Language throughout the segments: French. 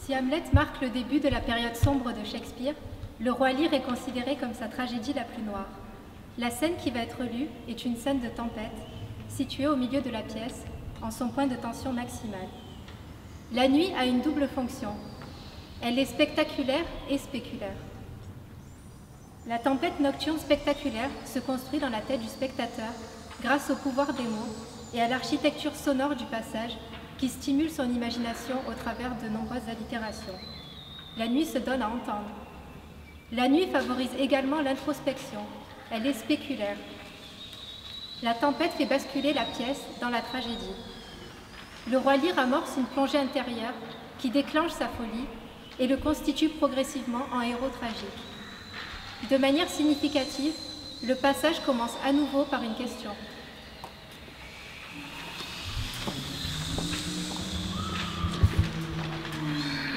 Si Hamlet marque le début de la période sombre de Shakespeare, le roi Lear est considéré comme sa tragédie la plus noire. La scène qui va être lue est une scène de tempête, située au milieu de la pièce, en son point de tension maximal. La nuit a une double fonction. Elle est spectaculaire et spéculaire. La tempête nocturne spectaculaire se construit dans la tête du spectateur grâce au pouvoir des mots et à l'architecture sonore du passage qui stimule son imagination au travers de nombreuses allitérations. La nuit se donne à entendre. La nuit favorise également l'introspection. Elle est spéculaire. La tempête fait basculer la pièce dans la tragédie. Le roi Lear amorce une plongée intérieure qui déclenche sa folie et le constitue progressivement en héros tragique. De manière significative, le passage commence à nouveau par une question.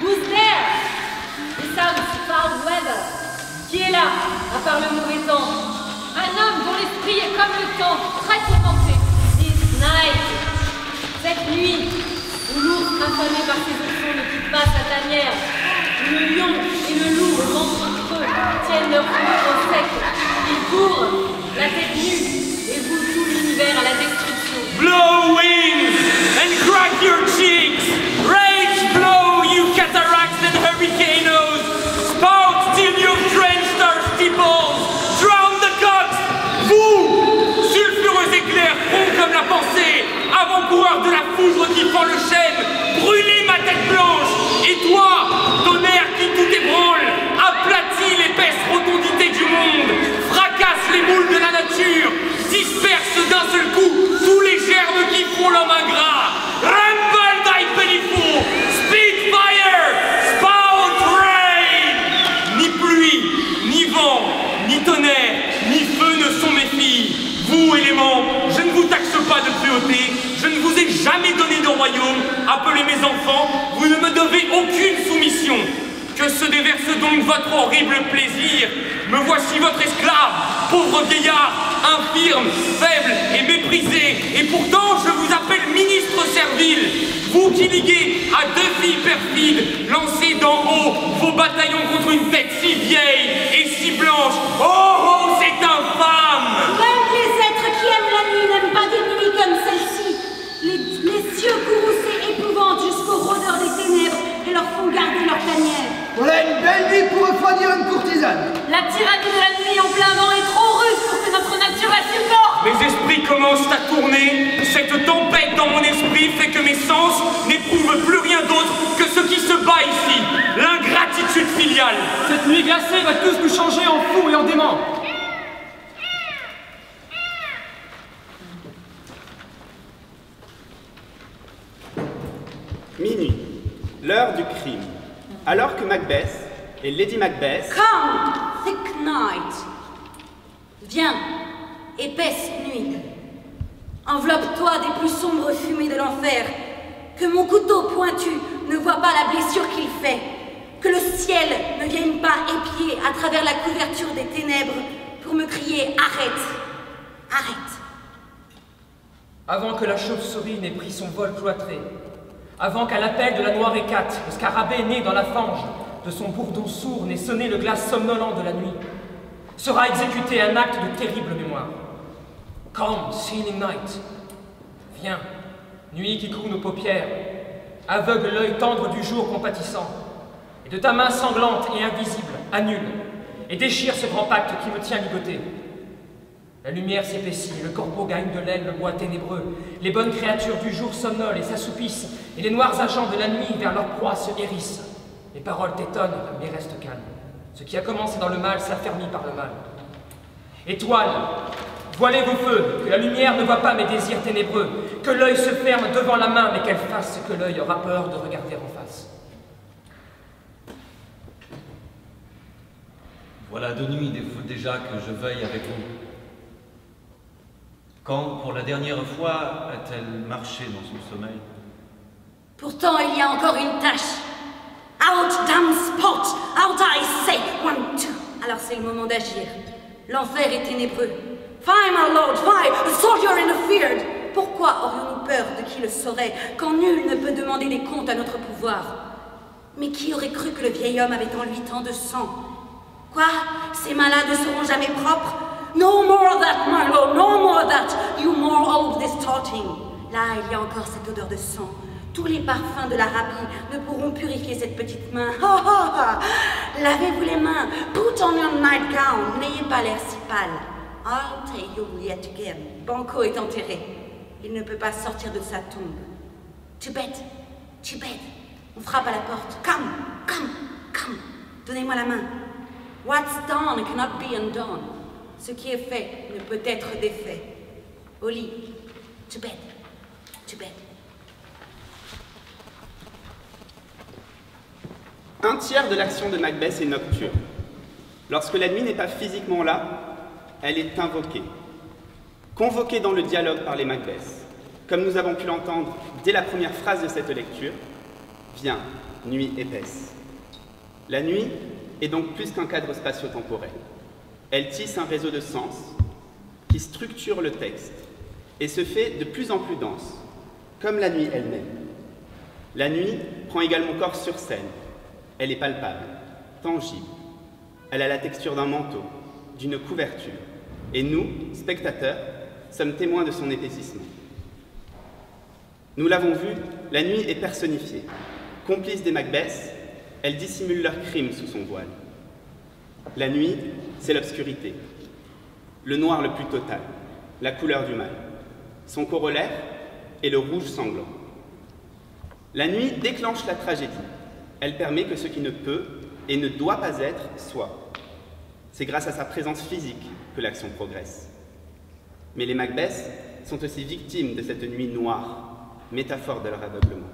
Who's there? It sounds foul weather. Qui est là, à part le mauvais temps? Un homme dont l'esprit est comme le temps, très tourmenté. This night. Cette nuit, où l'ours affamé par ses oursons ne quitte pas sa tanière, où le lion et le loup au ventre creux tiennent leur fourrure au sec. Ils courent, la tête nue, et vouent tout l'univers à la destruction. Blow wings and crack your cheeks. Rage blow, you cataracts and hurricanes. Spout till you've drenched our steeples. Drown the cocks. Vous, sulfureux éclairs, ronds comme la pensée, avant-coureur de la foudre qui fend le chêne, brûlez ma tête blanche. Et toi, tonnerre qui tout ébranle, aplatis l'épaisse rotondité du monde, fracasse les moules de la nature, disperse d'un seul coup tous les germes qui font l'homme ingrat. Rumble thy pelifo, Spitfire, spout rain. Ni pluie, ni vent, ni tonnerre, ni feu ne sont mes filles. Vous, éléments, je ne vous taxe pas de cruauté, je ne vous ai jamais donné de royaume. Appelez mes enfants, vous ne me devez aucune soumission. Que se déverse donc votre horrible plaisir? Me voici votre esclave, pauvre vieillard, infirme, faible et méprisé, et pourtant je vous appelle ministre servile. Vous qui liguez à deux filles perfides, lancez d'en haut vos bataillons contre une tête si vieille et si blanche. Oh, oh, c'est infâme! Même les êtres qui aiment la nuit n'aiment pas des nuits comme celle-ci. Les cieux courroucés épouvantent jusqu'aux rôdeurs des ténèbres et leur font garder leur tanière. Voilà une belle nuit pour refroidir une courtisane. La tyrannie de la nuit en plein vent est trop rude pour que notre nature la supporte. Mes esprits commencent à tourner. Cette tempête dans mon esprit fait que mes sens n'éprouvent plus rien d'autre que ce qui se bat ici. L'ingratitude filiale. Cette nuit glacée va tous nous changer en fous et en démons. Minuit, l'heure du crime. Alors que Macbeth et Lady Macbeth... Come, thick night. Viens, épaisse nuit. Enveloppe-toi des plus sombres fumées de l'enfer. Que mon couteau pointu ne voie pas la blessure qu'il fait. Que le ciel ne vienne pas épier à travers la couverture des ténèbres pour me crier « Arrête, arrête !» Avant que la chauve-souris n'ait pris son vol cloîtré, avant qu'à l'appel de la noire écate, le scarabée né dans la fange, de son bourdon sourd n'ait sonné le glace somnolent de la nuit, sera exécuté un acte de terrible mémoire. Come, sealing night. Viens, nuit qui coule nos paupières, aveugle l'œil tendre du jour compatissant, et de ta main sanglante et invisible, annule, et déchire ce grand pacte qui me tient ligoté. La lumière s'épaissit, le corbeau gagne de l'aile le bois ténébreux, les bonnes créatures du jour somnolent et s'assoupissent, et les noirs agents de la nuit vers leur proie se hérissent. Les paroles t'étonnent, mais restent calmes. Ce qui a commencé dans le mal s'affermit par le mal. Étoiles, voilez vos feux, que la lumière ne voit pas mes désirs ténébreux, que l'œil se ferme devant la main, mais qu'elle fasse ce que l'œil aura peur de regarder en face. Voilà 2 nuits, il faut déjà que je veille avec vous. Quand, pour la dernière fois, a-t-elle marché dans son sommeil? Pourtant, il y a encore une tâche. Out, damn spot! Out, I say! 1, 2. Alors c'est le moment d'agir. L'enfer est ténébreux. Fie, my lord, fie! A soldier interfered! Pourquoi aurions-nous peur de qui le saurait quand nul ne peut demander des comptes à notre pouvoir? Mais qui aurait cru que le vieil homme avait en lui tant de sang? Quoi? Ces mains-là ne seront jamais propres? No more of that, Marlowe, no more of that. You more of this talking. Là, il y a encore cette odeur de sang. Tous les parfums de l'Arabie ne pourront purifier cette petite main. Lavez-vous les mains. Put on your nightgown. N'ayez pas l'air si pâle. I'll tell you yet again. Banco est enterré. Il ne peut pas sortir de sa tombe. Tu bête. On frappe à la porte. Come. Donnez-moi la main. What's done cannot be undone. Ce qui est fait ne peut être défait. Au lit. Tu bête. Un tiers de l'action de Macbeth est nocturne. Lorsque la nuit n'est pas physiquement là, elle est invoquée. Convoquée dans le dialogue par les Macbeth. Comme nous avons pu l'entendre dès la première phrase de cette lecture, viens, nuit épaisse. La nuit est donc plus qu'un cadre spatio-temporel. Elle tisse un réseau de sens qui structure le texte et se fait de plus en plus dense, comme la nuit elle-même. La nuit prend également corps sur scène. Elle est palpable, tangible. Elle a la texture d'un manteau, d'une couverture. Et nous, spectateurs, sommes témoins de son épaississement. Nous l'avons vu, la nuit est personnifiée. Complice des Macbeth, elle dissimule leurs crimes sous son voile. La nuit, c'est l'obscurité. Le noir le plus total, la couleur du mal. Son corollaire est le rouge sanglant. La nuit déclenche la tragédie. Elle permet que ce qui ne peut et ne doit pas être soit. C'est grâce à sa présence physique que l'action progresse. Mais les Macbeth sont aussi victimes de cette nuit noire, métaphore de leur aveuglement.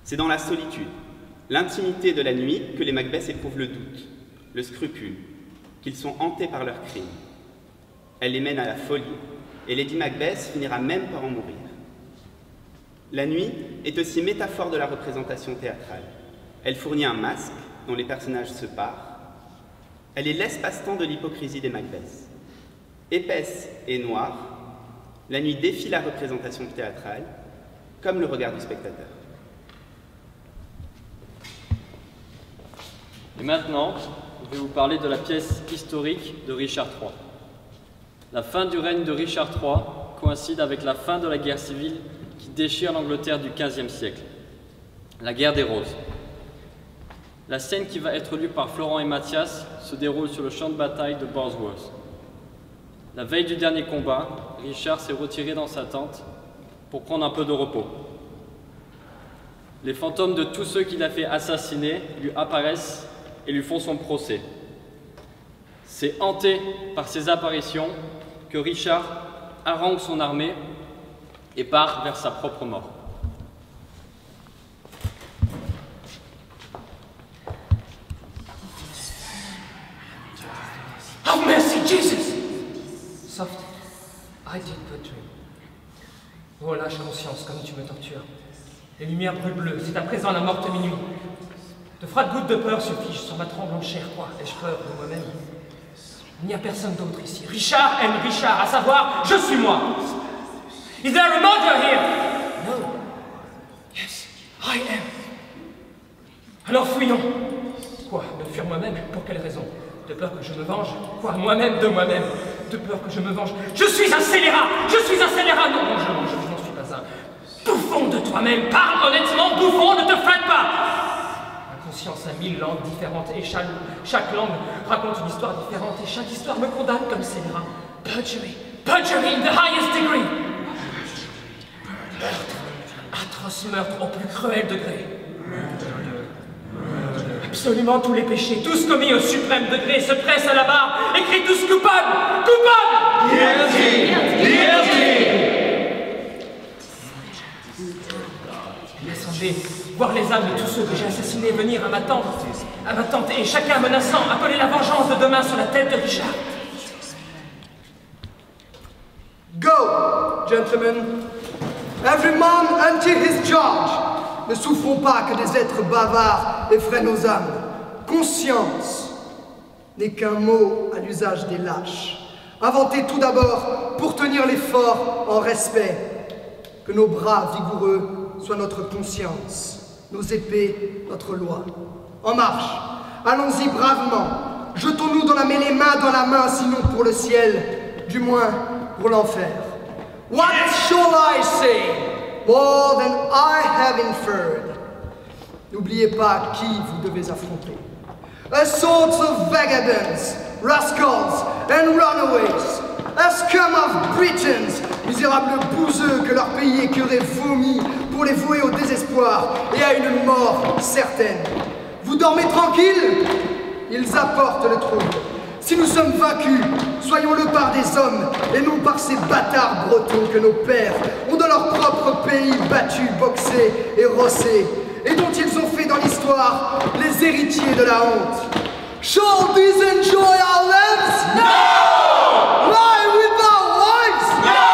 C'est dans la solitude, l'intimité de la nuit que les Macbeth éprouvent le doute, le scrupule, qu'ils sont hantés par leurs crimes. Elle les mène à la folie, et Lady Macbeth finira même par en mourir. La nuit est aussi métaphore de la représentation théâtrale. Elle fournit un masque dont les personnages se parent. Elle est l'espace-temps de l'hypocrisie des Macbeth. Épaisse et noire, la nuit défie la représentation théâtrale, comme le regard du spectateur. Et maintenant, je vais vous parler de la pièce historique de Richard III. La fin du règne de Richard III coïncide avec la fin de la guerre civile qui déchire l'Angleterre du XVe siècle, la guerre des Roses. La scène qui va être lue par Florent et Mathias se déroule sur le champ de bataille de Bosworth. La veille du dernier combat, Richard s'est retiré dans sa tente pour prendre un peu de repos. Les fantômes de tous ceux qu'il a fait assassiner lui apparaissent et lui font son procès. C'est hanté par ces apparitions que Richard harangue son armée et part vers sa propre mort. Have mercy, Jesus! Soft, I did but dream. Oh, lâche conscience, comme tu me tortures. Les lumières brûlent bleues, c'est à présent la morte minuit. De froides gouttes de peur se figent sur ma tremblante chair. Quoi? Ai-je peur de moi-même? Il n'y a personne d'autre ici. Richard aime Richard, à savoir, je suis moi. Is there a murder here? No. Yes, I am. Alors fuyons. Quoi? Me fuir moi-même? Pour quelle raison? De peur que je me venge? Quoi? Moi-même de moi-même? De peur que je me venge? Je suis un scélérat! Je suis un scélérat! Non, je n'en suis pas un. Bouffon de toi-même! Parle honnêtement, bouffon, ne te flatte pas! Ma conscience a 1000 langues différentes et chaque langue raconte une histoire différente et chaque histoire me condamne comme scélérat. Perjury! Perjury in the highest degree! Meurtre! Atroce meurtre au plus cruel degré. Absolument tous les péchés, tous commis au suprême degré, se pressent à la barre et crient tous coupables! Coupables! Guilty! Guilty! Laissez voir les âmes de tous ceux que j'ai assassinés venir à ma tente et chacun menaçant, appeler la vengeance de demain sur la tête de Richard. Go, gentlemen. Every man unto his charge. Ne souffrons pas que des êtres bavards effraient nos âmes. Conscience n'est qu'un mot à l'usage des lâches. Inventé tout d'abord pour tenir les forts en respect. Que nos bras vigoureux soient notre conscience. nos épées, notre loi. En marche, allons-y bravement, jetons-nous dans la mêlée main dans la main, sinon pour le ciel, du moins pour l'enfer. What shall I say? More than I have inferred. N'oubliez pas qui vous devez affronter. A sort of vagabonds, rascals and runaways, a scum of Britons, misérables bouseux que leur pays écœuré vomit pour les vouer au désespoir et à une mort certaine. Vous dormez tranquille? Ils apportent le trouble. Si nous sommes vaincus, soyons-le par des hommes et non par ces bâtards bretons que nos pères ont dans leur propre pays battu, boxé et rossé, et dont ils ont fait dans l'histoire les héritiers de la honte. Shall these enjoy our lands? No! Lie with our wives? No!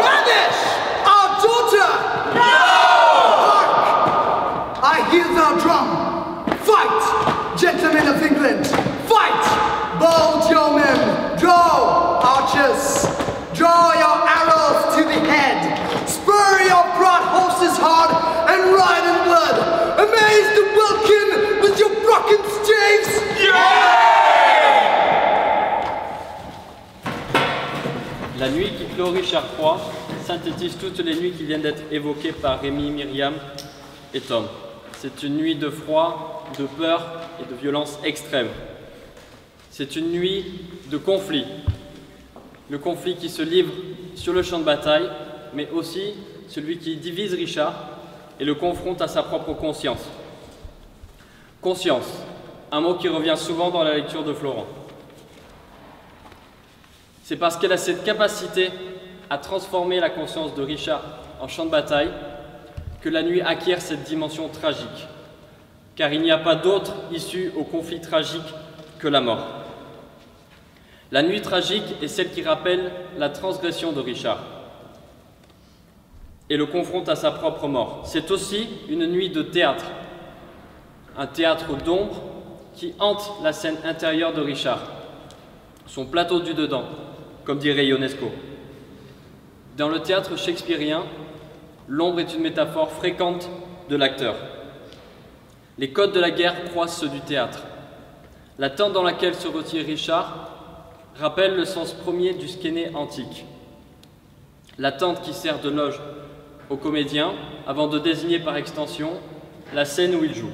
Ravish our daughter? No! Hark! I hear our drum. Fight, gentlemen of England! Fight! Bold yeomen! Draw, archers! Draw your arrows to the head! Spur your broad horses hard and ride in blood! Amaze the welkin with your broken staves! La nuit qui clôt Richard III synthétise toutes les nuits qui viennent d'être évoquées par Rémi, Myriam et Tom. C'est une nuit de froid, de peur et de violence extrême. C'est une nuit de conflit. Le conflit qui se livre sur le champ de bataille, mais aussi celui qui divise Richard et le confronte à sa propre conscience. Conscience, un mot qui revient souvent dans la lecture de Florent. C'est parce qu'elle a cette capacité à transformer la conscience de Richard en champ de bataille que la nuit acquiert cette dimension tragique. Car il n'y a pas d'autre issue au conflit tragique que la mort. La nuit tragique est celle qui rappelle la transgression de Richard et le confronte à sa propre mort. C'est aussi une nuit de théâtre, un théâtre d'ombre qui hante la scène intérieure de Richard, son plateau du dedans, comme dirait Ionesco. Dans le théâtre shakespearien, l'ombre est une métaphore fréquente de l'acteur. Les codes de la guerre croisent ceux du théâtre. La tente dans laquelle se retire Richard rappelle le sens premier du skéné antique. La tente qui sert de loge aux comédiens avant de désigner par extension la scène où ils jouent.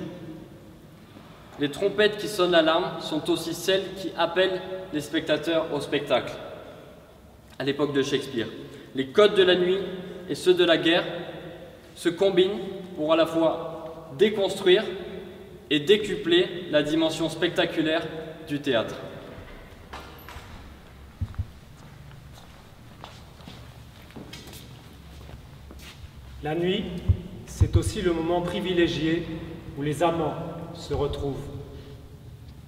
Les trompettes qui sonnent l'alarme sont aussi celles qui appellent les spectateurs au spectacle. À l'époque de Shakespeare, les codes de la nuit et ceux de la guerre se combinent pour à la fois déconstruire et décupler la dimension spectaculaire du théâtre. La nuit, c'est aussi le moment privilégié où les amants se retrouvent.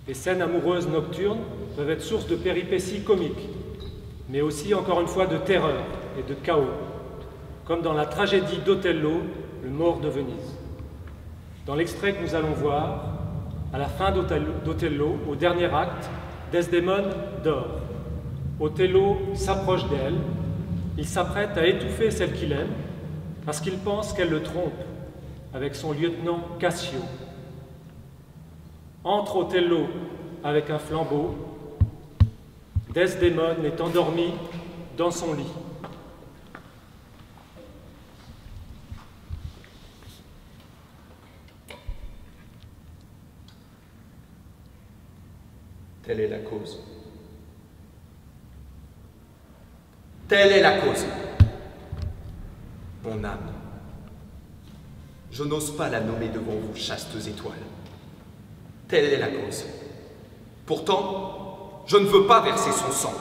Les scènes amoureuses nocturnes peuvent être source de péripéties comiques, mais aussi, encore une fois, de terreur et de chaos, comme dans la tragédie d'Othello, le mort de Venise. Dans l'extrait que nous allons voir, à la fin d'Othello, au dernier acte, Desdémone dort. Othello s'approche d'elle, il s'apprête à étouffer celle qu'il aime, parce qu'il pense qu'elle le trompe avec son lieutenant Cassio. Entre Othello avec un flambeau, Desdémone est endormie dans son lit. Telle est la cause. Telle est la cause. Mon âme. Je n'ose pas la nommer devant vous, chastes étoiles. Telle est la cause. Pourtant, je ne veux pas verser son sang,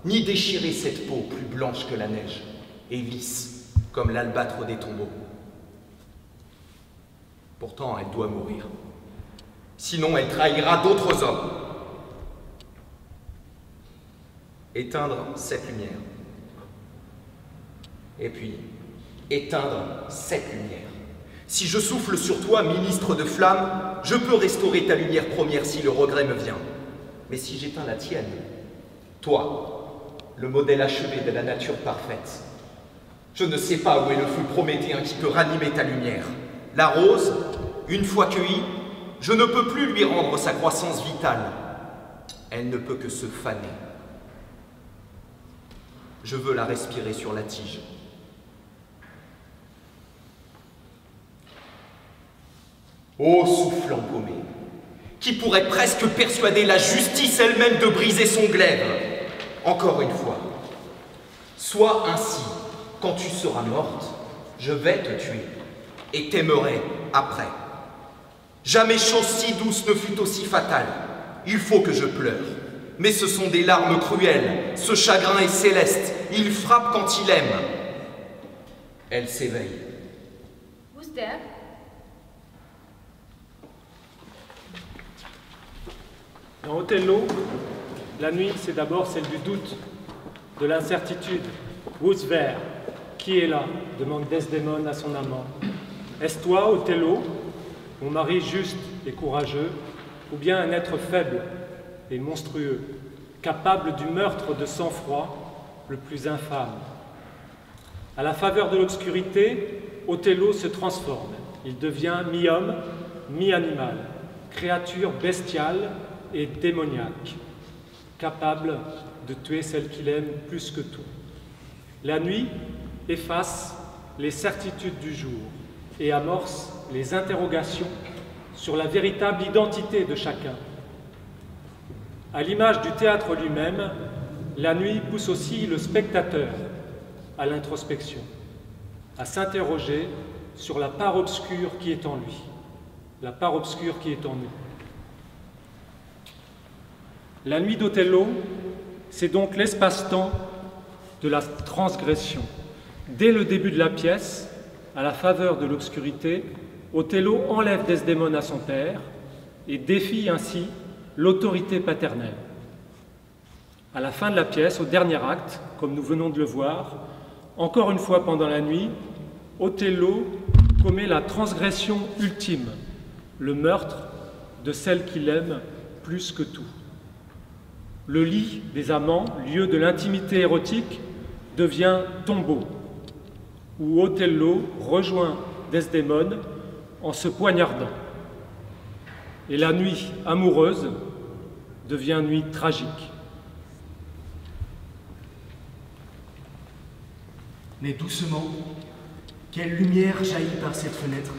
ni déchirer cette peau plus blanche que la neige, et lisse comme l'albâtre des tombeaux. Pourtant, elle doit mourir. Sinon, elle trahira d'autres hommes. Éteindre cette lumière. Et puis, éteindre cette lumière. Si je souffle sur toi, ministre de flammes, je peux restaurer ta lumière première si le regret me vient. Mais si j'éteins la tienne, toi, le modèle achevé de la nature parfaite, je ne sais pas où est le feu prométhéen qui peut ranimer ta lumière. La rose, une fois cueillie, je ne peux plus lui rendre sa croissance vitale. Elle ne peut que se faner. Je veux la respirer sur la tige. Ô souffle empaumé, qui pourrait presque persuader la justice elle-même de briser son glaive. Encore une fois, sois ainsi, quand tu seras morte, je vais te tuer et t'aimerai après. Jamais chose si douce ne fut aussi fatale. Il faut que je pleure. Mais ce sont des larmes cruelles. Ce chagrin est céleste. Il frappe quand il aime. Elle s'éveille. Who's there? Dans Othello, la nuit, c'est d'abord celle du doute, de l'incertitude. Who's there? Qui est là? Demande Desdémone à son amant. Est-ce toi, Othello, mon mari juste et courageux, ou bien un être faible et monstrueux, capable du meurtre de sang-froid le plus infâme? À la faveur de l'obscurité, Othello se transforme. Il devient mi-homme, mi-animal, créature bestiale et démoniaque, capable de tuer celle qu'il aime plus que tout. La nuit efface les certitudes du jour et amorce les interrogations sur la véritable identité de chacun. À l'image du théâtre lui-même, la nuit pousse aussi le spectateur à l'introspection, à s'interroger sur la part obscure qui est en lui, la part obscure qui est en nous. La nuit d'Othello, c'est donc l'espace-temps de la transgression. Dès le début de la pièce, à la faveur de l'obscurité, Othello enlève Desdémone à son père et défie ainsi l'autorité paternelle. À la fin de la pièce, au dernier acte, comme nous venons de le voir, encore une fois pendant la nuit, Othello commet la transgression ultime, le meurtre de celle qu'il aime plus que tout. Le lit des amants, lieu de l'intimité érotique, devient tombeau, où Othello rejoint Desdémone en se poignardant. Et la nuit amoureuse devient nuit tragique. Mais doucement, quelle lumière jaillit par cette fenêtre.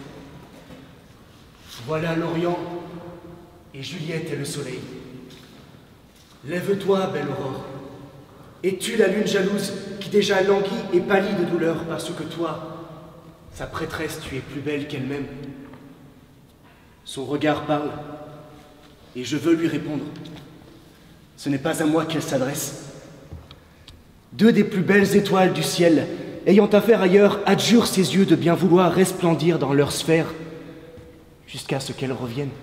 Voilà l'Orient, et Juliette est le soleil. Lève-toi, belle aurore, et tue la lune jalouse qui déjà languit et pâlit de douleur parce que toi, sa prêtresse, tu es plus belle qu'elle-même. Son regard parle, et je veux lui répondre. Ce n'est pas à moi qu'elle s'adresse. Deux des plus belles étoiles du ciel, ayant affaire ailleurs, adjurent ses yeux de bien vouloir resplendir dans leur sphère, jusqu'à ce qu'elles reviennent.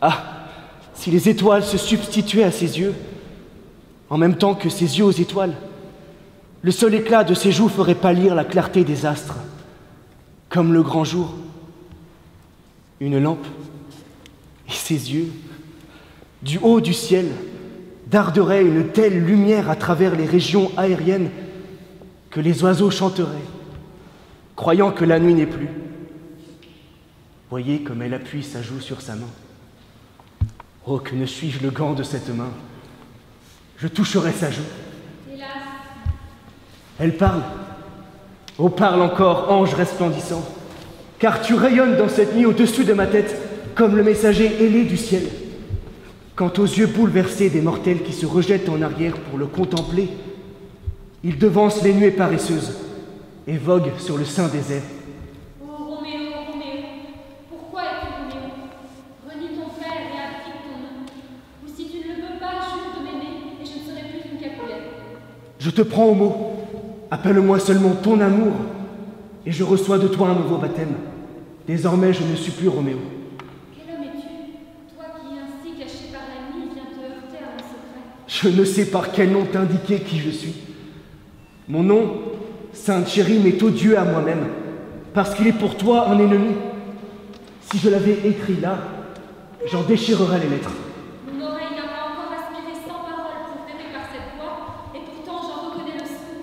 Ah! Si les étoiles se substituaient à ses yeux, en même temps que ses yeux aux étoiles, le seul éclat de ses joues ferait pâlir la clarté des astres, comme le grand jour. Une lampe, et ses yeux, du haut du ciel, darderaient une telle lumière à travers les régions aériennes que les oiseaux chanteraient, croyant que la nuit n'est plus. Voyez comme elle appuie sa joue sur sa main. Oh, que ne suis-je le gant de cette main? Je toucherai sa joue. Hélas. Elle parle. Oh, parle encore, ange resplendissant, car tu rayonnes dans cette nuit au-dessus de ma tête, comme le messager ailé du ciel. Quant aux yeux bouleversés des mortels qui se rejettent en arrière pour le contempler, ils devancent les nuées paresseuses et voguent sur le sein des airs. Je te prends au mot. Appelle-moi seulement ton amour, et je reçois de toi un nouveau baptême. Désormais, je ne suis plus Roméo. Quel homme es-tu, toi qui, ainsi caché par la nuit, viens te heurter à mon secret? Je ne sais par quel nom t'indiquer qui je suis. Mon nom, Sainte Chérie, m'est odieux à moi-même, parce qu'il est pour toi un ennemi. Si je l'avais écrit là, j'en déchirerais les lettres. Mon oreille n'a pas encore aspiré 100 paroles proférées par cette voix, et pourtant j'en reconnais le son.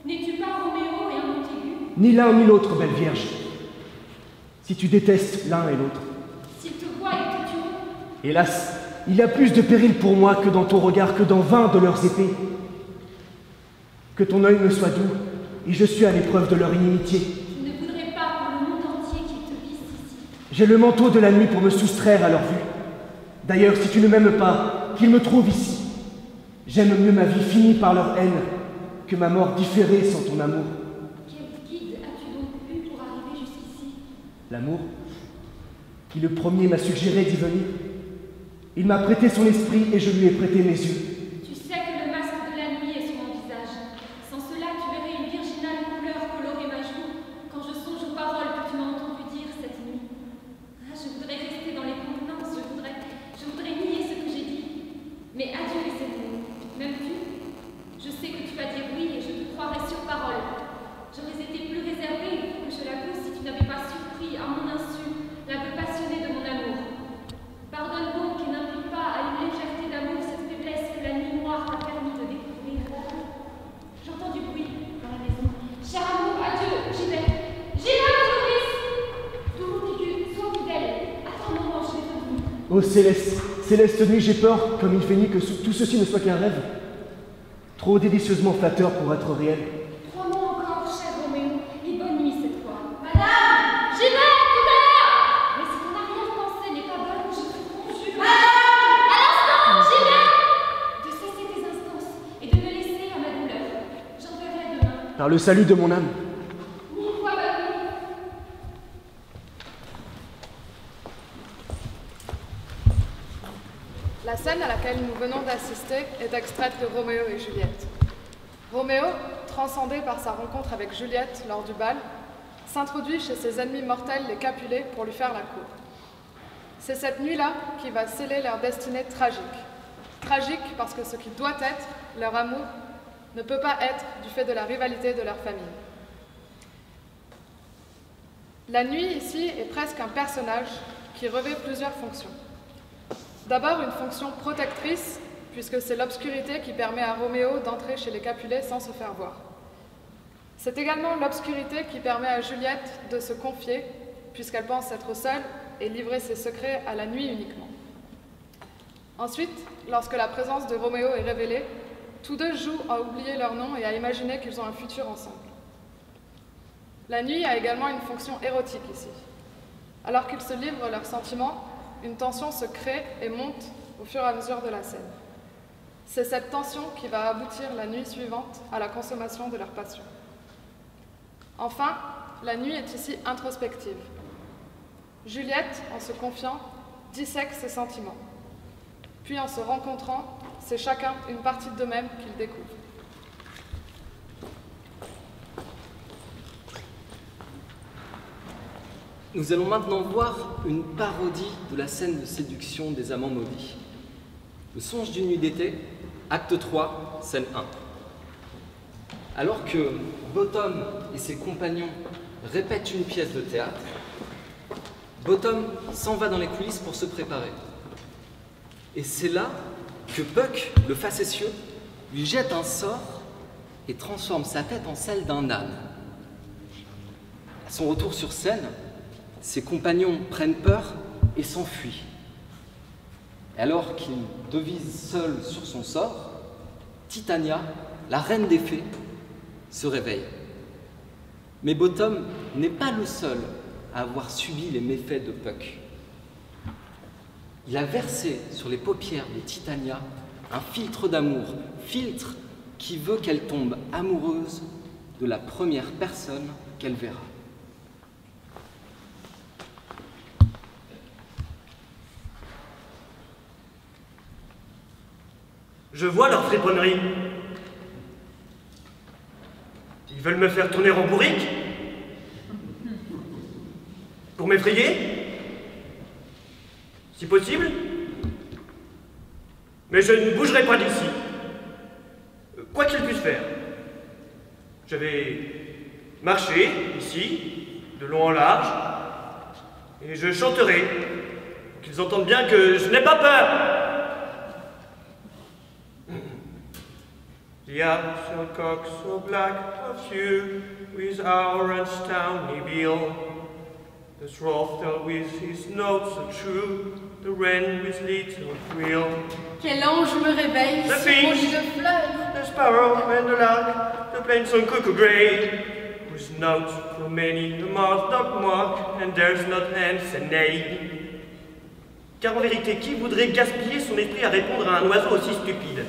N'es-tu pas Roméo et un Montaigu? Ni l'un ni l'autre, belle vierge. si tu détestes l'un et l'autre. S'ils te voient, ils te tueront. Hélas, il y a plus de péril pour moi que dans ton regard, que dans 20 de leurs épées. Que ton œil me soit doux, et je suis à l'épreuve de leur inimitié. Je ne voudrais pas pour le monde entier qu'ils te vissent ici. J'ai le manteau de la nuit pour me soustraire à leur vue. D'ailleurs, si tu ne m'aimes pas, qu'ils me trouvent ici. J'aime mieux ma vie finie par leur haine que ma mort différée sans ton amour. Quel guide as-tu donc eu pour arriver jusqu'ici? L'amour, qui le premier m'a suggéré d'y venir. Il m'a prêté son esprit et je lui ai prêté mes yeux. Tu sais que le masque de la nuit est sur mon visage. Sans cela, tu verrais une virginale couleur colorer ma joue quand je songe aux paroles que tu m'as entendu dire cette nuit. Ah, je voudrais rester dans les convenances, je voudrais nier ce que j'ai dit. Mais adieu les ennemis. M'aimes-tu? Je sais que tu vas dire oui et je te croirai sur parole. J'aurais été plus réservée que je l'avoue si tu n'avais pas surpris à mon insu l'aveu passionné de mon amour. Pardonne donc et n'impute pas à une légèreté d'amour cette faiblesse que la nuit noire t'a permis de découvrir. J'entends du bruit dans la maison. Cher amour, adieu, j'y vais. J'y vais, Maurice. Tout mon vécu, sois fidèle. Attends un moment, je vais revenir. Ô céleste, céleste nuit, j'ai peur, comme il fait nuit, que tout ceci ne soit qu'un rêve. Trop délicieusement flatteur pour être réel. Crois-moi encore, cher Roméo, et bonne nuit cette fois. Madame, j'y vais, tout à l'heure. Mais si ton arrière-pensée n'est pas bonne, je te conjure. Madame, à l'instant, j'y vais. De cesser tes instances et de me laisser à ma douleur. J'enverrai demain. Par le salut de mon âme. Mille fois bonne nuit. La scène à laquelle nous venons d'assister est extraite de Roméo et Juliette. Roméo, transcendé par sa rencontre avec Juliette lors du bal, s'introduit chez ses ennemis mortels, les Capulets, pour lui faire la cour. C'est cette nuit-là qui va sceller leur destinée tragique. Tragique parce que ce qui doit être, leur amour, ne peut pas être du fait de la rivalité de leur famille. La nuit, ici, est presque un personnage qui revêt plusieurs fonctions. D'abord, une fonction protectrice, puisque c'est l'obscurité qui permet à Roméo d'entrer chez les Capulets sans se faire voir. C'est également l'obscurité qui permet à Juliette de se confier, puisqu'elle pense être seule et livrer ses secrets à la nuit uniquement. Ensuite, lorsque la présence de Roméo est révélée, tous deux jouent à oublier leur nom et à imaginer qu'ils ont un futur ensemble. La nuit a également une fonction érotique ici. Alors qu'ils se livrent leurs sentiments, une tension se crée et monte au fur et à mesure de la scène. C'est cette tension qui va aboutir la nuit suivante à la consommation de leur passion. Enfin, la nuit est ici introspective. Juliette, en se confiant, dissèque ses sentiments. Puis en se rencontrant, c'est chacun une partie d'eux-mêmes qu'ils découvrent. Nous allons maintenant voir une parodie de la scène de séduction des amants maudits. Le songe d'une nuit d'été, acte 3, scène 1. Alors que Bottom et ses compagnons répètent une pièce de théâtre, Bottom s'en va dans les coulisses pour se préparer. Et c'est là que Puck, le facétieux, lui jette un sort et transforme sa tête en celle d'un âne. À son retour sur scène, ses compagnons prennent peur et s'enfuient. Et alors qu'il devise seul sur son sort, Titania, la reine des fées, se réveille. Mais Bottom n'est pas le seul à avoir subi les méfaits de Puck. Il a versé sur les paupières de Titania un filtre d'amour, filtre qui veut qu'elle tombe amoureuse de la première personne qu'elle verra. Je vois leur friponnerie. Ils veulent me faire tourner en bourrique? Pour m'effrayer? Si possible? Mais je ne bougerai pas d'ici. Quoi qu'ils puissent faire. Je vais marcher ici, de long en large, et je chanterai, pour qu'ils entendent bien que je n'ai pas peur. The absolute cock so black of hue, with our and stony bill, The throftel with his notes so true, the wren with little thrill. Quel ange me réveille The sur mon lit finch, de fleurs. the sparrow and the lark, the plainsong cuckoo grey, whose notes through many the mouth doth mock, and dares not answer nay. Car en vérité, qui voudrait gaspiller son esprit à répondre à un oiseau aussi stupide?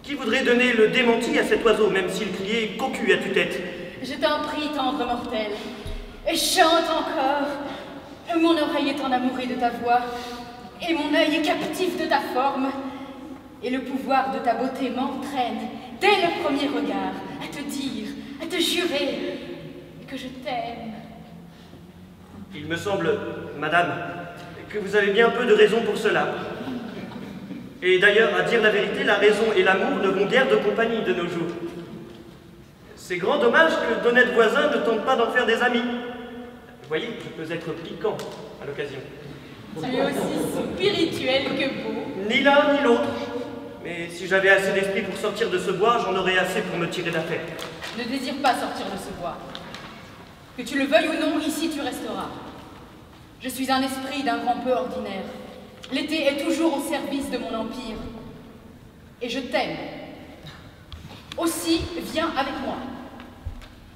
Qui voudrait donner le démenti à cet oiseau, même s'il criait cocu à tue-tête? Je t'en prie, tendre mortel, et chante encore. Mon oreille est enamourée de ta voix, et mon œil est captif de ta forme, et le pouvoir de ta beauté m'entraîne, dès le premier regard, à te dire, à te jurer que je t'aime. Il me semble, madame, que vous avez bien peu de raison pour cela. Et d'ailleurs, à dire la vérité, la raison et l'amour ne vont guère de compagnie de nos jours. C'est grand dommage que d'honnêtes voisins ne tentent pas d'en faire des amis. Vous voyez, je peux être piquant à l'occasion. Tu es aussi spirituel que beau. Ni l'un ni l'autre. Mais si j'avais assez d'esprit pour sortir de ce bois, j'en aurais assez pour me tirer d'affaire. Ne désire pas sortir de ce bois. Que tu le veuilles ou non, ici tu resteras. Je suis un esprit d'un grand peu ordinaire. L'été est toujours au service de mon empire. Et je t'aime. Aussi, viens avec moi.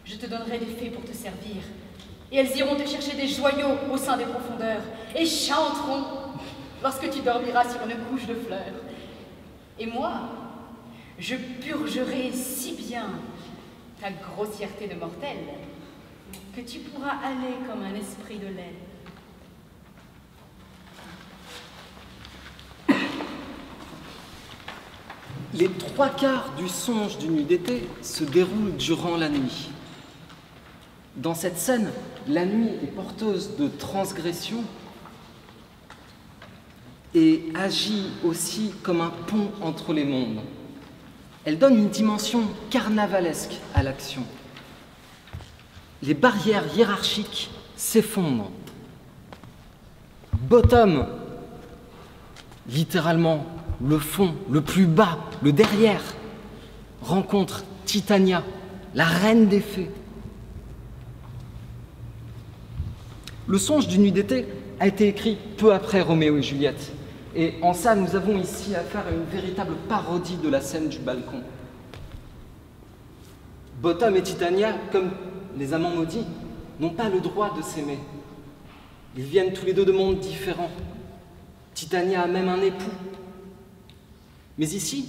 Je te donnerai des fées pour te servir. Et elles iront te chercher des joyaux au sein des profondeurs. Et chanteront lorsque tu dormiras sur une couche de fleurs. Et moi, je purgerai si bien ta grossièreté de mortel que tu pourras aller comme un esprit de laine. Les 3/4 du songe d'une nuit d'été se déroulent durant la nuit. Dans cette scène, la nuit est porteuse de transgression et agit aussi comme un pont entre les mondes. Elle donne une dimension carnavalesque à l'action. Les barrières hiérarchiques s'effondrent. Bottom, littéralement le fond, le plus bas, le derrière, rencontre Titania, la reine des fées. Le songe d'une nuit d'été a été écrit peu après Roméo et Juliette. Et en ça, nous avons ici affaire à une véritable parodie de la scène du balcon. Bottom et Titania, comme les amants maudits, n'ont pas le droit de s'aimer. Ils viennent tous les deux de mondes différents. Titania a même un époux. Mais ici,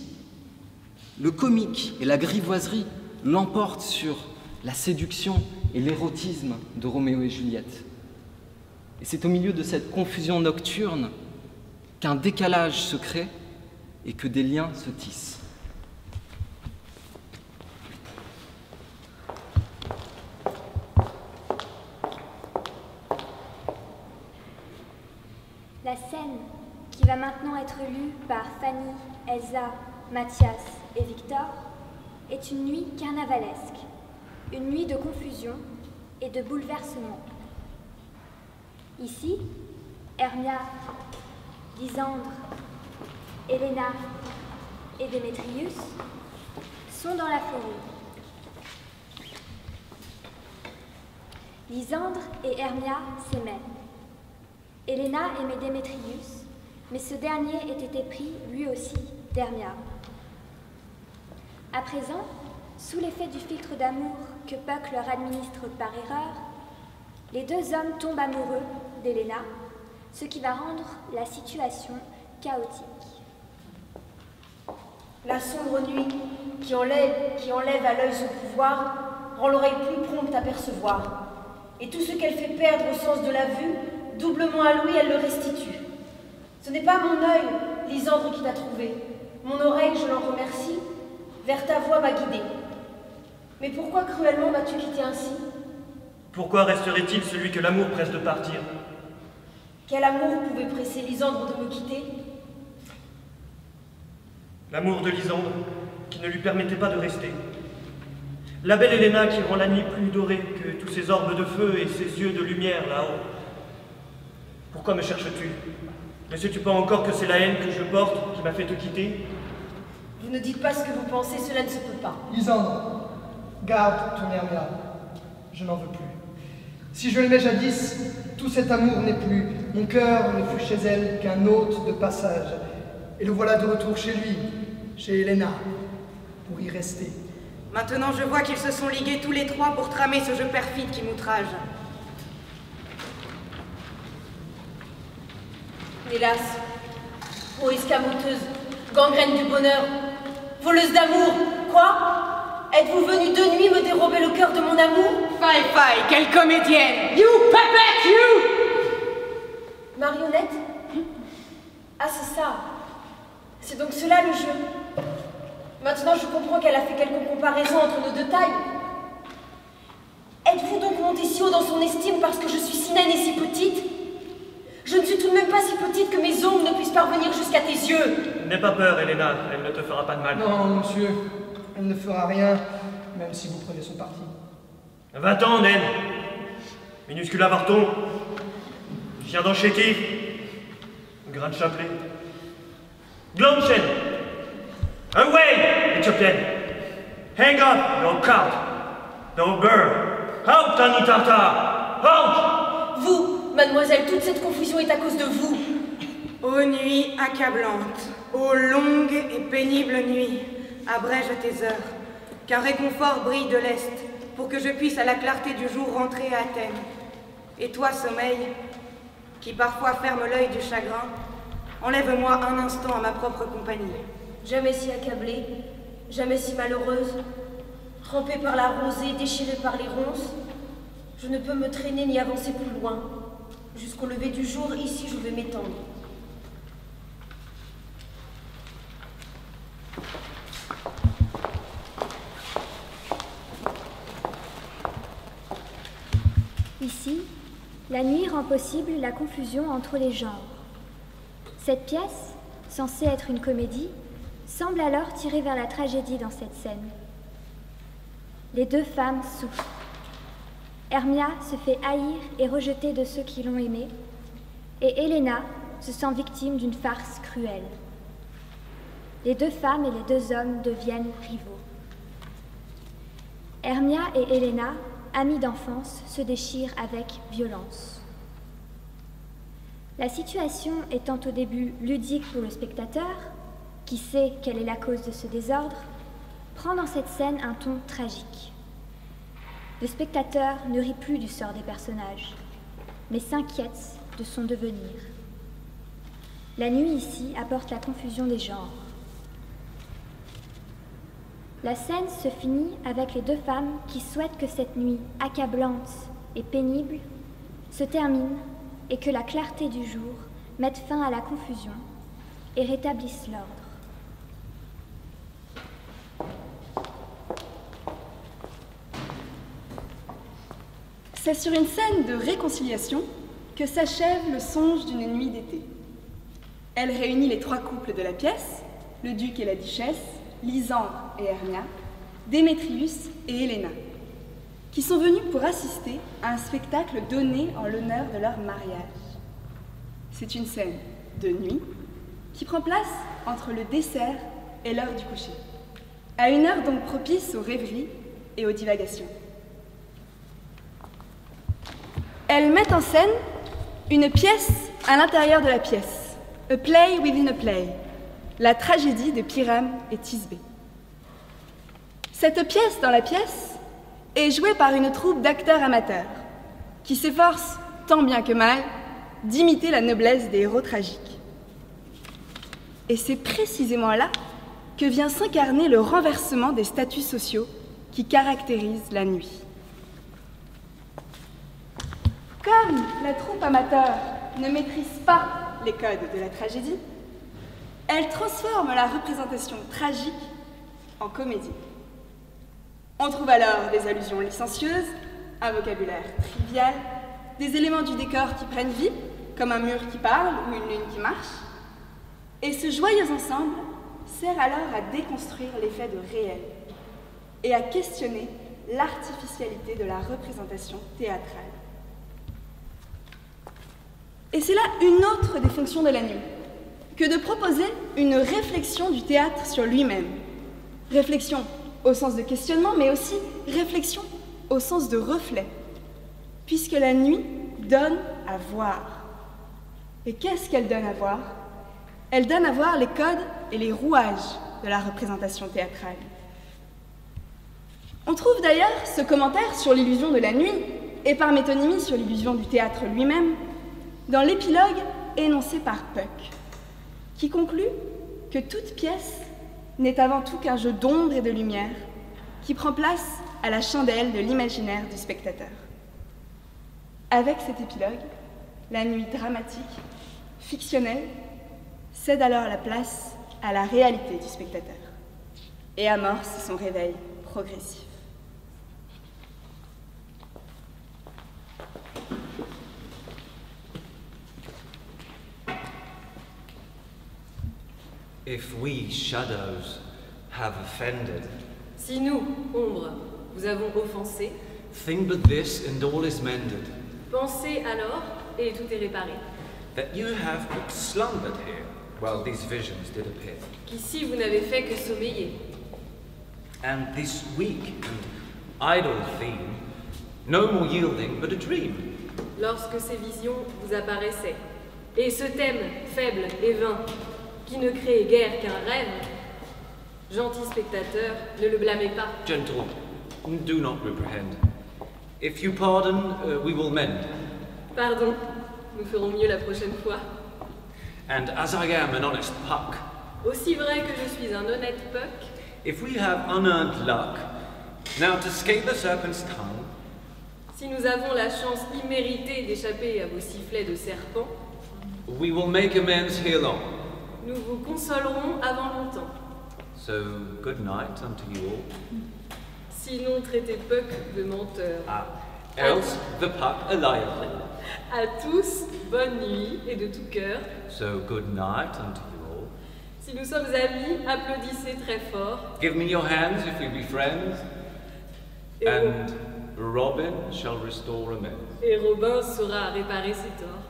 le comique et la grivoiserie l'emportent sur la séduction et l'érotisme de Roméo et Juliette. Et c'est au milieu de cette confusion nocturne qu'un décalage se crée et que des liens se tissent. La scène, qui va maintenant être lue par Fanny, Elsa, Mathias et Victor, est une nuit carnavalesque, une nuit de confusion et de bouleversement. Ici, Hermia, Lysandre, Helena et Démétrius sont dans la forêt. Lysandre et Hermia s'aimaient. Helena aimait Démétrius, mais ce dernier était épris, lui aussi, d'Hermia. À présent, sous l'effet du filtre d'amour que Puck leur administre par erreur, les deux hommes tombent amoureux d'Helena, ce qui va rendre la situation chaotique. La sombre nuit qui enlève à l'œil son pouvoir rend l'oreille plus prompte à percevoir. Et tout ce qu'elle fait perdre au sens de la vue, doublement à l'ouïe, elle le restitue. Ce n'est pas mon œil, Lysandre, qui t'a trouvé. Mon oreille, je l'en remercie, vers ta voix m'a guidée. Mais pourquoi cruellement m'as-tu quitté ainsi? Pourquoi resterait-il celui que l'amour presse de partir? Quel amour pouvait presser Lysandre de me quitter? L'amour de Lysandre, qui ne lui permettait pas de rester. La belle Helena qui rend la nuit plus dorée que tous ces orbes de feu et ces yeux de lumière là-haut. Pourquoi me cherches-tu? Ne sais-tu pas encore que c'est la haine que je porte qui m'a fait te quitter? Vous ne dites pas ce que vous pensez, cela ne se peut pas. Lysandre, garde ton Hermia. Je n'en veux plus. Si je l'aimais jadis, tout cet amour n'est plus. Mon cœur ne fut chez elle qu'un hôte de passage. Et le voilà de retour chez lui, chez Helena, pour y rester. Maintenant, je vois qu'ils se sont ligués tous les trois pour tramer ce jeu perfide qui m'outrage. Hélas, ô escamoteuse, gangrène du bonheur, voleuse d'amour, quoi? Êtes-vous venue de nuit me dérober le cœur de mon amour? Faille, faille, quelle comédienne! You puppet, you! Marionnette? Ah, c'est ça. C'est donc cela le jeu. Maintenant, je comprends qu'elle a fait quelques comparaisons entre nos deux tailles. Êtes-vous donc montée si haut dans son estime parce que je suis si naine et si petite? Je ne suis tout de même pas si petite que mes ongles ne puissent parvenir jusqu'à tes yeux. N'aie pas peur, Helena, elle ne te fera pas de mal. Non, monsieur, elle ne fera rien, même si vous prenez son parti. 20 naine. Minuscule avorton. Chien dans chétif. Grain de chapelet. Glonchen. Away, Éthiopienne. Hang up, no cart. No bird. Out, Anitata. Out! Vous, mademoiselle, toute cette confusion est à cause de vous. Ô nuit accablante, ô longue et pénible nuit, abrège tes heures, qu'un réconfort brille de l'Est, pour que je puisse à la clarté du jour rentrer à Athènes. Et toi, sommeil, qui parfois ferme l'œil du chagrin, enlève-moi un instant à ma propre compagnie. Jamais si accablée, jamais si malheureuse, trempée par la rosée, déchirée par les ronces, je ne peux me traîner ni avancer plus loin. Jusqu'au lever du jour, ici, je vais m'étendre. Ici, la nuit rend possible la confusion entre les genres. Cette pièce, censée être une comédie, semble alors tirer vers la tragédie dans cette scène. Les deux femmes souffrent. Hermia se fait haïr et rejeter de ceux qui l'ont aimée, et Helena se sent victime d'une farce cruelle. Les deux femmes et les deux hommes deviennent rivaux. Hermia et Helena, amies d'enfance, se déchirent avec violence. La situation étant au début ludique pour le spectateur, qui sait quelle est la cause de ce désordre, prend dans cette scène un ton tragique. Le spectateur ne rit plus du sort des personnages, mais s'inquiète de son devenir. La nuit ici apporte la confusion des genres. La scène se finit avec les deux femmes qui souhaitent que cette nuit accablante et pénible se termine et que la clarté du jour mette fin à la confusion et rétablisse l'ordre. C'est sur une scène de réconciliation que s'achève le songe d'une nuit d'été. Elle réunit les trois couples de la pièce, le duc et la duchesse, Lysandre et Hermia, Démétrius et Helena, qui sont venus pour assister à un spectacle donné en l'honneur de leur mariage. C'est une scène de nuit qui prend place entre le dessert et l'heure du coucher, à une heure donc propice aux rêveries et aux divagations. Elle met en scène une pièce à l'intérieur de la pièce, a play within a play, la tragédie de Pyrame et Thisbé. Cette pièce dans la pièce est jouée par une troupe d'acteurs amateurs qui s'efforcent, tant bien que mal, d'imiter la noblesse des héros tragiques. Et c'est précisément là que vient s'incarner le renversement des statuts sociaux qui caractérisent la nuit. Comme la troupe amateur ne maîtrise pas les codes de la tragédie, elle transforme la représentation tragique en comédie. On trouve alors des allusions licencieuses, un vocabulaire trivial, des éléments du décor qui prennent vie, comme un mur qui parle ou une lune qui marche. Et ce joyeux ensemble sert alors à déconstruire l'effet de réel et à questionner l'artificialité de la représentation théâtrale. Et c'est là une autre des fonctions de la nuit, que de proposer une réflexion du théâtre sur lui-même. Réflexion au sens de questionnement, mais aussi réflexion au sens de reflet. puisque la nuit donne à voir. Et qu'est-ce qu'elle donne à voir? Elle donne à voir les codes et les rouages de la représentation théâtrale. On trouve d'ailleurs ce commentaire sur l'illusion de la nuit, et par métonymie sur l'illusion du théâtre lui-même, dans l'épilogue énoncé par Puck, qui conclut que toute pièce n'est avant tout qu'un jeu d'ombre et de lumière qui prend place à la chandelle de l'imaginaire du spectateur. Avec cet épilogue, la nuit dramatique, fictionnelle, cède alors la place à la réalité du spectateur et amorce son réveil progressif. If we shadows have offended, Si nous, ombres, vous avons offensé, think but this and all is mended, pensez alors, et tout est réparé, that you have but slumbered here while these visions did appear. qu'ici vous n'avez fait que sommeiller. And this weak and idle theme, no more yielding but a dream. Lorsque ces visions vous apparaissaient, et ce thème faible et vain, qui ne crée guère qu'un rêve, gentil spectateur, ne le blâmez pas. Gentle, do not reprehend. If you pardon, we will mend. Pardon, nous ferons mieux la prochaine fois. And as I am an honest Puck, Aussi vrai que je suis un honnête Puck, if we have unearned luck, now to escape the serpent's tongue, si nous avons la chance imméritée d'échapper à vos sifflets de serpent, we will make amends here long. nous vous consolerons avant longtemps. So, good night unto you all. Sinon, traitez Puck de menteur. Else the Puck alive. À tous, bonne nuit et de tout cœur. So, good night unto you all. Si nous sommes amis, applaudissez très fort. Give me your hands if we be friends. And Robin shall restore amends. Et Robin saura réparer ses torts.